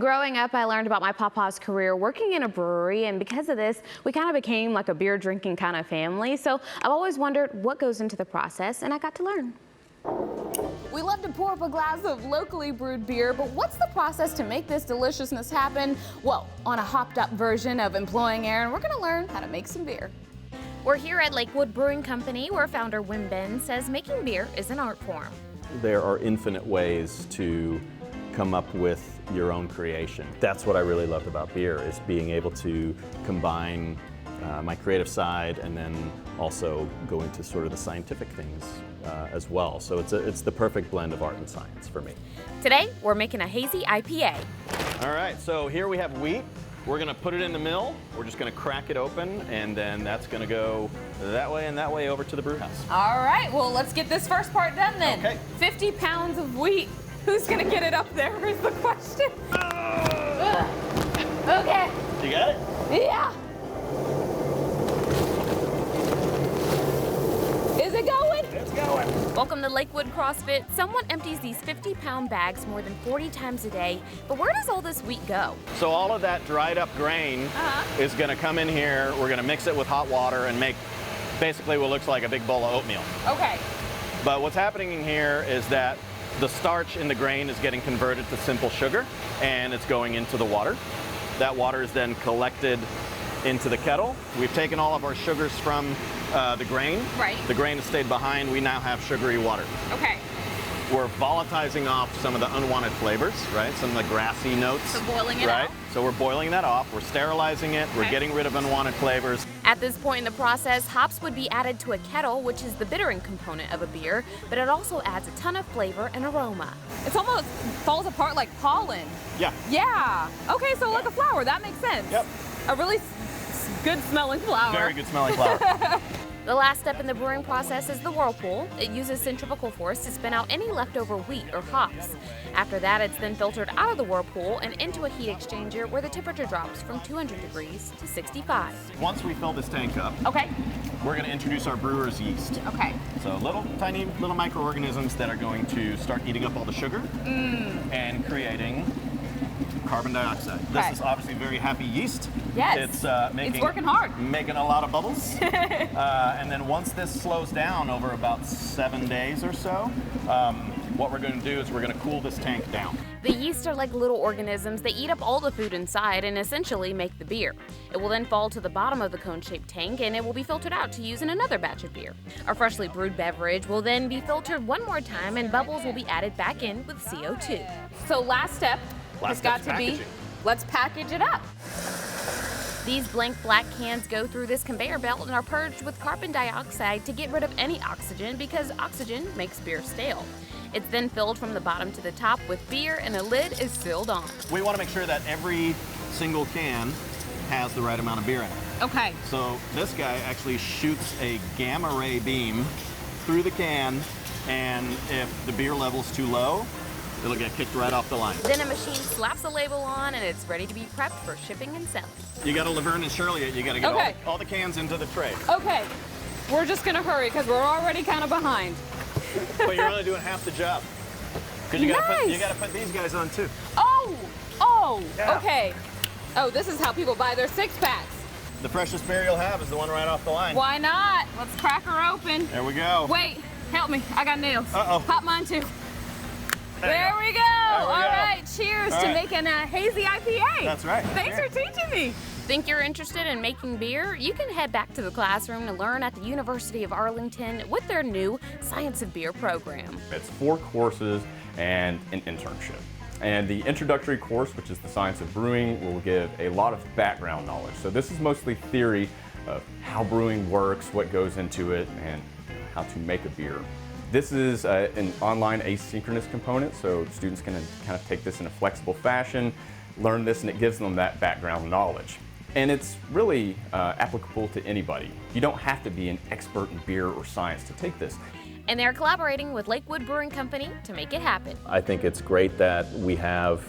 Growing up, I learned about my papa's career working in a brewery, and because of this, we kind of became like a beer drinking kind of family. So I've always wondered what goes into the process, and I got to learn. We love to pour up a glass of locally brewed beer, but what's the process to make this deliciousness happen? Well, on a hopped up version of Employing Erin, we're going to learn how to make some beer. We're here at Lakewood Brewing Company, where founder Wim Ben says making beer is an art form. There are infinite ways to come up with your own creation. That's what I really loved about beer, is being able to combine my creative side and then also go into sort of the scientific things as well. So it's the perfect blend of art and science for me. Today, we're making a hazy IPA. All right, so here we have wheat. We're gonna put it in the mill. We're just gonna crack it open, and then that's gonna go that way and that way over to the brew house. All right, well, let's get this first part done then. Okay. 50 pounds of wheat. Who's gonna get it up there is the question. Okay. You got it? Yeah. Is it going? It's going. Welcome to Lakewood CrossFit. Someone empties these 50-pound bags more than 40 times a day, but where does all this wheat go? So all of that dried up grain is gonna come in here. We're gonna mix it with hot water and make basically what looks like a big bowl of oatmeal. Okay. But what's happening in here is that the starch in the grain is getting converted to simple sugar, and it's going into the water. That water is then collected into the kettle. We've taken all of our sugars from the grain. Right. The grain has stayed behind. We now have sugary water. Okay. We're volatilizing off some of the unwanted flavors, right? Some of the grassy notes. So boiling it right? off. So we're boiling that off. We're sterilizing it. We're getting rid of unwanted flavors. At this point in the process, hops would be added to a kettle, which is the bittering component of a beer, but it also adds a ton of flavor and aroma. It almost falls apart like pollen. Yeah. Yeah. Okay, so like a flower. That makes sense. Yep. A really good smelling flower. Very good smelling flower. The last step in the brewing process is the whirlpool. It uses centrifugal force to spin out any leftover wheat or hops. After that, it's then filtered out of the whirlpool and into a heat exchanger where the temperature drops from 200 degrees to 65. Once we fill this tank up, Okay. we're going to introduce our brewer's yeast. Okay. So tiny little microorganisms that are going to start eating up all the sugar and creating carbon dioxide. Okay. This is obviously very happy yeast. Yes. It's working hard. Making a lot of bubbles. And then once this slows down over about 7 days or so, what we're going to do is we're going to cool this tank down. The yeast are like little organisms. They eat up all the food inside and essentially make the beer. It will then fall to the bottom of the cone-shaped tank, and it will be filtered out to use in another batch of beer. Our freshly brewed beverage will then be filtered one more time, and bubbles will be added back in with CO2. So last step has got to be, let's package it up. These blank black cans go through this conveyor belt and are purged with carbon dioxide to get rid of any oxygen, because oxygen makes beer stale. It's then filled from the bottom to the top with beer, and a lid is sealed on. We want to make sure that every single can has the right amount of beer in it. Okay. So this guy actually shoots a gamma ray beam through the can, and if the beer level's too low, it'll get kicked right off the line. Then a machine slaps a label on, and it's ready to be prepped for shipping and selling. You got to Laverne and Shirley it. You got to get all the cans into the tray. Okay, we're just gonna hurry because we're already kind of behind. But you're only doing half the job. Because you got to put these guys on too. Oh, Yeah. okay. Oh, this is how people buy their six-packs. The freshest beer you'll have is the one right off the line. Why not? Let's crack her open. There we go. Wait, help me. I got nails. Uh-oh. Pop mine too. There we go. All right, cheers to making a hazy IPA. That's right. Thanks for teaching me. Think you're interested in making beer? You can head back to the classroom to learn at the University of Arlington with their new Science of Beer program. It's 4 courses and an internship. And the introductory course, which is the Science of Brewing, will give a lot of background knowledge. So this is mostly theory of how brewing works, what goes into it, and how to make a beer. This is an online asynchronous component, so students can kind of take this in a flexible fashion, learn this, and it gives them that background knowledge. And it's really applicable to anybody. You don't have to be an expert in beer or science to take this. And they're collaborating with Lakewood Brewing Company to make it happen. I think it's great that we have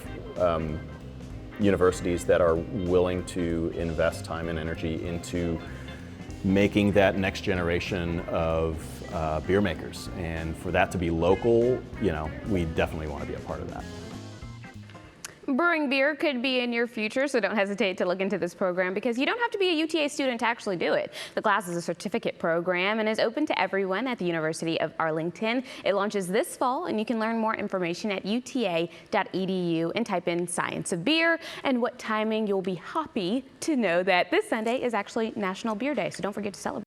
universities that are willing to invest time and energy into making that next generation of beer makers. And for that to be local, you know, we definitely want to be a part of that. Brewing beer could be in your future, so don't hesitate to look into this program because you don't have to be a UTA student to actually do it. The class is a certificate program and is open to everyone at the University of Arlington. It launches this fall, and you can learn more information at uta.edu and type in Science of Beer and what timing. You'll be happy to know that this Sunday is actually National Beer Day, so don't forget to celebrate.